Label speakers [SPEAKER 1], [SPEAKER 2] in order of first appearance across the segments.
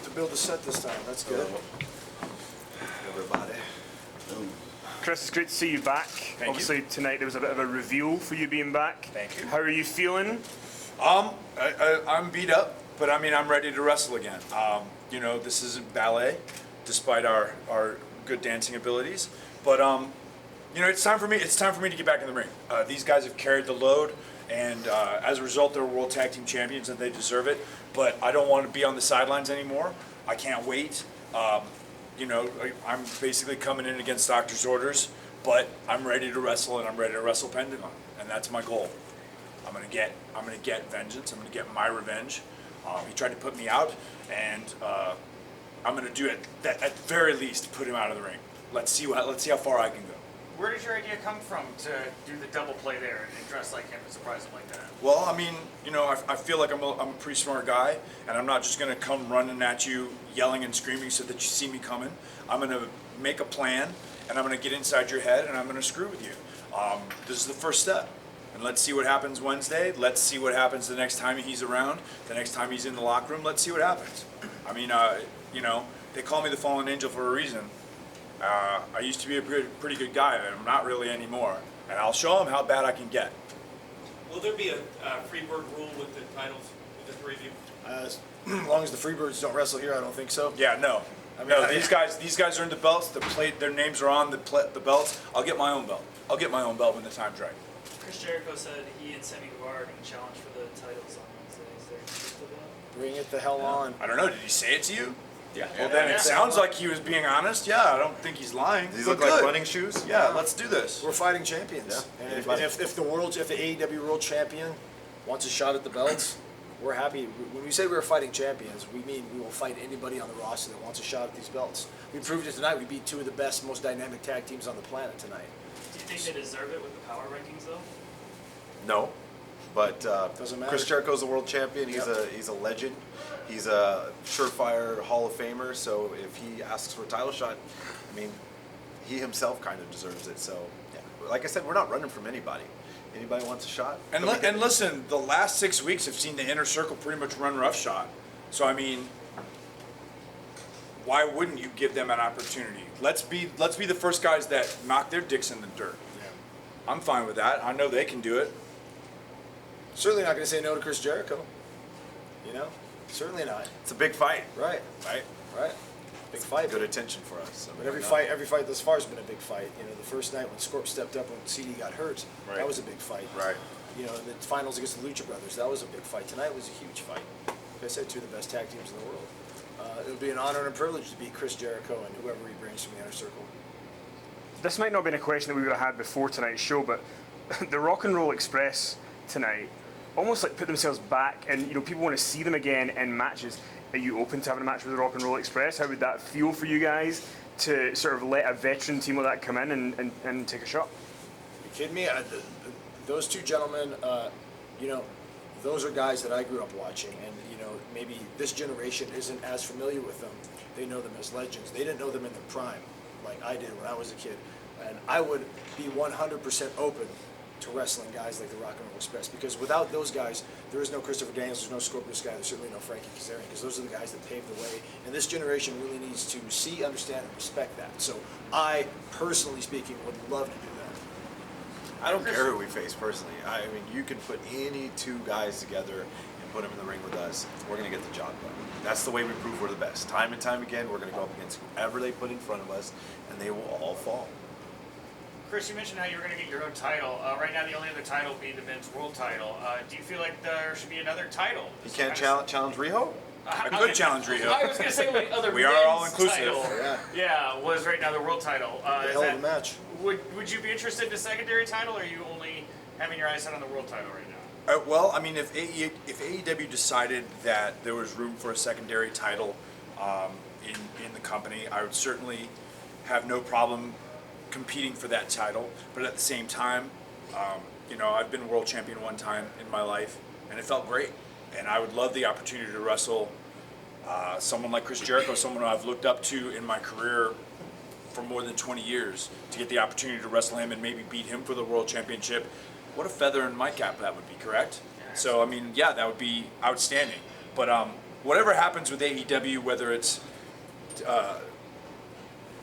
[SPEAKER 1] to build a set this time. That's good.
[SPEAKER 2] Everybody.
[SPEAKER 3] Chris, it's great to see you back. Obviously, tonight there was a bit of a reveal for you being back.
[SPEAKER 4] Thank you.
[SPEAKER 3] How are you feeling?
[SPEAKER 4] I'm beat up, but I mean, I'm ready to wrestle again. You know, this isn't ballet, despite our good dancing abilities. But you know, it's time for me to get back in the ring. These guys have carried the load, and as a result, they're World Tag Team Champions, and they deserve it. But I don't want to be on the sidelines anymore. I can't wait. You know, I'm basically coming in against doctor's orders, but I'm ready to wrestle, and I'm ready to wrestle Pentagon, and that's my goal. I'm gonna get vengeance. I'm gonna get my revenge. He tried to put me out, and I'm gonna do it. At very least, put him out of the ring. Let's see how far I can go.
[SPEAKER 5] Where did your idea come from to do the double play there and dress like him and surprise him like that?
[SPEAKER 4] Well, I mean, you know, I feel like I'm a pretty smart guy, and I'm not just going to come running at you, yelling and screaming so that you see me coming. I'm going to make a plan, and I'm going to get inside your head, and I'm going to screw with you. This is the first step, and let's see what happens Wednesday. Let's see what happens the next time he's around, the next time he's in the locker room. Let's see what happens. I mean, you know, they call me the fallen angel for a reason. I used to be a pretty good guy, and I'm not really anymore. And I'll show him how bad I can get.
[SPEAKER 6] Will there be a Freebird rule with the titles, with the three of you?
[SPEAKER 1] As long as the Freebirds don't wrestle here, I don't think so.
[SPEAKER 4] Yeah, no.
[SPEAKER 1] I mean,
[SPEAKER 4] No, these guys earned the belts. Their names are on the belts. I'll get my own belt. I'll get my own belt when the time's right.
[SPEAKER 7] Chris Jericho said he and Sammy Guevara are going to challenge for the titles on Wednesday. Is there truth to that?
[SPEAKER 1] Bring it the hell on.
[SPEAKER 4] I don't know. Did he say it to you?
[SPEAKER 2] Yeah.
[SPEAKER 4] Well, then it sounds like he was being honest. Yeah, I don't think he's lying.
[SPEAKER 2] These
[SPEAKER 4] But
[SPEAKER 2] look like
[SPEAKER 4] good.
[SPEAKER 2] running shoes?
[SPEAKER 4] Yeah, let's do this.
[SPEAKER 1] We're fighting champions.
[SPEAKER 2] Yeah.
[SPEAKER 1] And if the AEW World Champion wants a shot at the belts, we're happy. When we say we're fighting champions, we mean we will fight anybody on the roster that wants a shot at these belts. We proved it tonight. We beat two of the best, most dynamic tag teams on the planet tonight.
[SPEAKER 7] Do you think they deserve it with the power rankings, though?
[SPEAKER 2] No, but
[SPEAKER 1] Doesn't matter.
[SPEAKER 2] Chris Jericho's a world champion. He's a legend. He's a surefire Hall of Famer. So if he asks for a title shot, I mean, he himself kind of deserves it. So, yeah. Like I said, we're not running from anybody. Anybody wants a shot?
[SPEAKER 4] And listen, the last 6 weeks have seen the inner circle pretty much run roughshod. So I mean, why wouldn't you give them an opportunity? Let's be the first guys that knock their dicks in the dirt.
[SPEAKER 1] Yeah.
[SPEAKER 4] I'm fine with that. I know they can do it.
[SPEAKER 1] Certainly not going to say no to Chris Jericho. You know? Certainly not.
[SPEAKER 2] It's a big fight.
[SPEAKER 1] Right. Right. Big fight.
[SPEAKER 2] Good attention for us. So
[SPEAKER 1] But every fight thus far has been a big fight. You know, the first night when Scorp stepped up when CD got hurt,
[SPEAKER 2] Right.
[SPEAKER 1] that was a big fight.
[SPEAKER 2] Right.
[SPEAKER 1] You know, in the finals against the Lucha Brothers, that was a big fight. Tonight was a huge fight. Like I said, two of the best tag teams in the world. It would be an honor and a privilege to beat Chris Jericho and whoever he brings from the inner circle.
[SPEAKER 3] This might not have been a question that we would have had before tonight's show, but the Rock and Roll Express tonight almost like put themselves back, and you know, people want to see them again in matches. Are you open to having a match with the Rock and Roll Express? How would that feel for you guys to sort of let a veteran team like that come in and take a shot?
[SPEAKER 1] You kidding me? Those two gentlemen, you know, those are guys that I grew up watching, and you know, maybe this generation isn't as familiar with them. They know them as legends. They didn't know them in their prime, like I did when I was a kid. And I would be 100% open to wrestling guys like the Rock and Roll Express, because without those guys, there is no Christopher Daniels, there's no Scorpio Sky, there's certainly no Frankie Kazarian, because those are the guys that paved the way. And this generation really needs to see, understand, and respect that. So I, personally speaking, would love to do that.
[SPEAKER 2] I don't care who we face personally. I mean, you can put any two guys together and put them in the ring with us. We're going to get the job done. That's the way we prove we're the best. Time and time again, we're going to go up against whoever they put in front of us, and they will all fall.
[SPEAKER 5] Chris, you mentioned how you were going to get your own title. Right now, the only other title being the men's world title. Do you feel like there should be another title?
[SPEAKER 2] You can't challenge Riho?
[SPEAKER 4] I could challenge Riho.
[SPEAKER 5] I was going to say like other
[SPEAKER 4] We
[SPEAKER 5] men's
[SPEAKER 4] are all inclusive.
[SPEAKER 5] title.
[SPEAKER 1] Yeah.
[SPEAKER 5] Was right now the world title.
[SPEAKER 1] A
[SPEAKER 5] Is
[SPEAKER 1] hell of
[SPEAKER 5] that-
[SPEAKER 1] a match.
[SPEAKER 5] Would you be interested in a secondary title, or are you only having your eyes set on the world title right now?
[SPEAKER 4] Well, I mean, if AEW decided that there was room for a secondary title in the company, I would certainly have no problem competing for that title. But at the same time, you know, I've been world champion one time in my life, and it felt great. And I would love the opportunity to wrestle someone like Chris Jericho, someone who I've looked up to in my career for more than 20 years, to get the opportunity to wrestle him and maybe beat him for the world championship. What a feather in my cap that would be, correct? So, I mean, yeah, that would be outstanding. But whatever happens with AEW, whether it's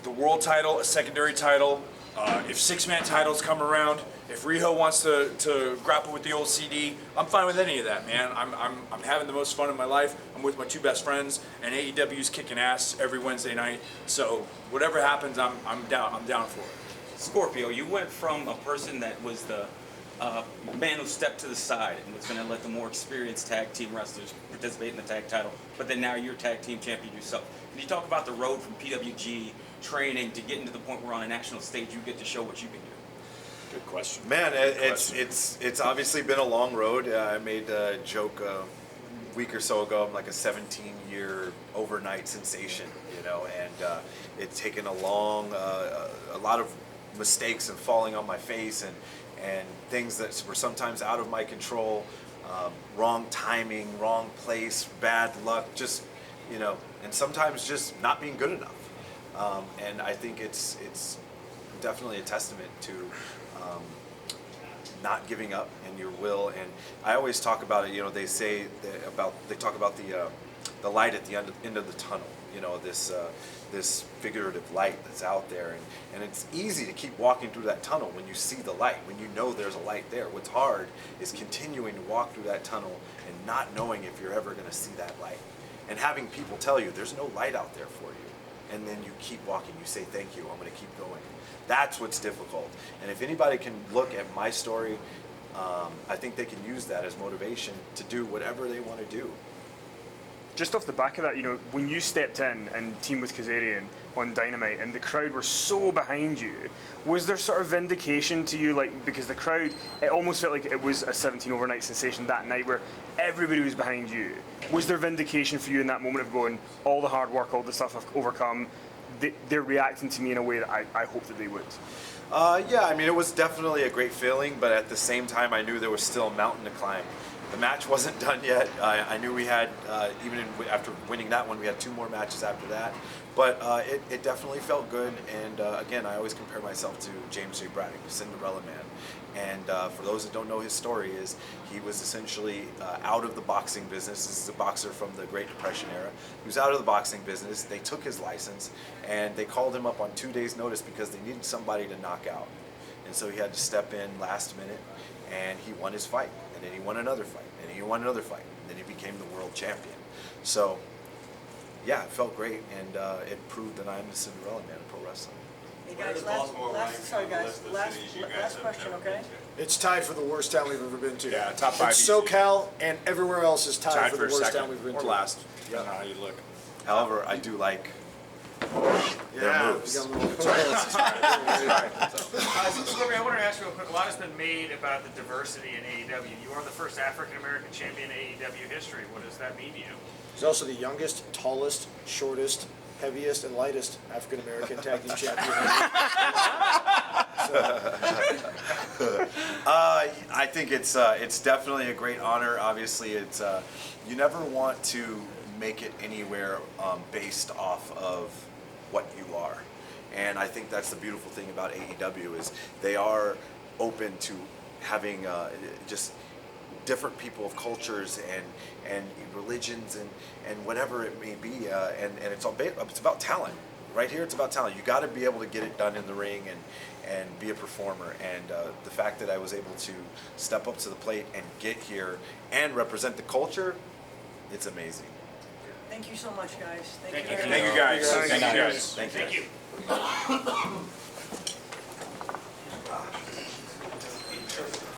[SPEAKER 4] the world title, a secondary title, if six-man titles come around, if Riho wants to grapple with the old CD, I'm fine with any of that, man. I'm having the most fun in my life. I'm with my two best friends, and AEW's kicking ass every Wednesday night. So whatever happens, I'm down. I'm down for it.
[SPEAKER 8] Scorpio, you went from a person that was the man who stepped to the side and was going to let the more experienced tag team wrestlers participate in the tag title, but then now you're tag team champion yourself. Can you talk about the road from PWG training to getting to the point where on a national stage you get to show what you can do?
[SPEAKER 4] Good question.
[SPEAKER 2] Man, it's obviously been a long road. I made a joke a week or so ago. I'm like a 17-year overnight sensation, you know, and it's taken a lot of mistakes and falling on my face and things that were sometimes out of my control, wrong timing, wrong place, bad luck, just, you know, and sometimes just not being good enough. And I think it's definitely a testament to not giving up and your will. And I always talk about it. You know, they talk about the light at the end of the tunnel. You know, this figurative light that's out there, and it's easy to keep walking through that tunnel when you see the light, when you know there's a light there. What's hard is continuing to walk through that tunnel and not knowing if you're ever going to see that light, and having people tell you there's no light out there for you, and then you keep walking. You say thank you. I'm going to keep going. That's what's difficult. And if anybody can look at my story, I think they can use that as motivation to do whatever they want to do.
[SPEAKER 3] Just off the back of that, you know, when you stepped in and teamed with Kazarian on Dynamite and the crowd were so behind you, was there sort of vindication to you, like, because the crowd, it almost felt like it was a 17 overnight sensation that night where everybody was behind you. Was there vindication for you in that moment of going, all the hard work, all the stuff I've overcome, they're reacting to me in a way that I hope that they would?
[SPEAKER 2] Yeah, I mean, it was definitely a great feeling, but at the same time, I knew there was still a mountain to climb. The match wasn't done yet. I knew we had, after winning that one, we had 2 more matches after that. But it definitely felt good. And again, I always compare myself to James J. Braddock, the Cinderella Man. And for those that don't know his story, is he was essentially out of the boxing business. This is a boxer from the Great Depression era. He was out of the boxing business. They took his license, and they called him up on 2 days' notice because they needed somebody to knock out. And so he had to step in last minute, and he won his fight. And then he won another fight, and he won another fight, and then he became the world champion. So, yeah, it felt great, and it proved that I'm the Cinderella Man of pro wrestling.
[SPEAKER 9] Hey guys, last question, okay?
[SPEAKER 1] It's tied for the worst town we've ever been to.
[SPEAKER 4] Yeah, top 5
[SPEAKER 1] It's
[SPEAKER 4] easy.
[SPEAKER 1] SoCal and everywhere else is tied for the worst
[SPEAKER 4] second
[SPEAKER 1] town we've been
[SPEAKER 4] or
[SPEAKER 1] to.
[SPEAKER 4] last. I don't know how you look.
[SPEAKER 2] However, I do like their moves.
[SPEAKER 1] We got a little-
[SPEAKER 5] Scorpio, I wanted to ask you real quick. A lot has been made about the diversity in AEW. You are the first African American champion in AEW history. What does that mean to you?
[SPEAKER 1] He's also the youngest, tallest, shortest, heaviest, and lightest African American tag team champion.
[SPEAKER 2] I think it's definitely a great honor. Obviously, it's you never want to make it anywhere based off of what you are, and I think that's the beautiful thing about AEW is they are open to having just different people of cultures and religions and whatever it may be, and it's about talent. Right here, it's about talent. You got to be able to get it done in the ring and be a performer. And the fact that I was able to step up to the plate and get here and represent the culture, it's amazing.
[SPEAKER 9] Thank you so much, guys.
[SPEAKER 5] Thank you.
[SPEAKER 9] very
[SPEAKER 4] Thank you
[SPEAKER 9] much.
[SPEAKER 4] guys.
[SPEAKER 3] Thank you.
[SPEAKER 4] Thank you guys.
[SPEAKER 2] Thank you.
[SPEAKER 5] Thank you.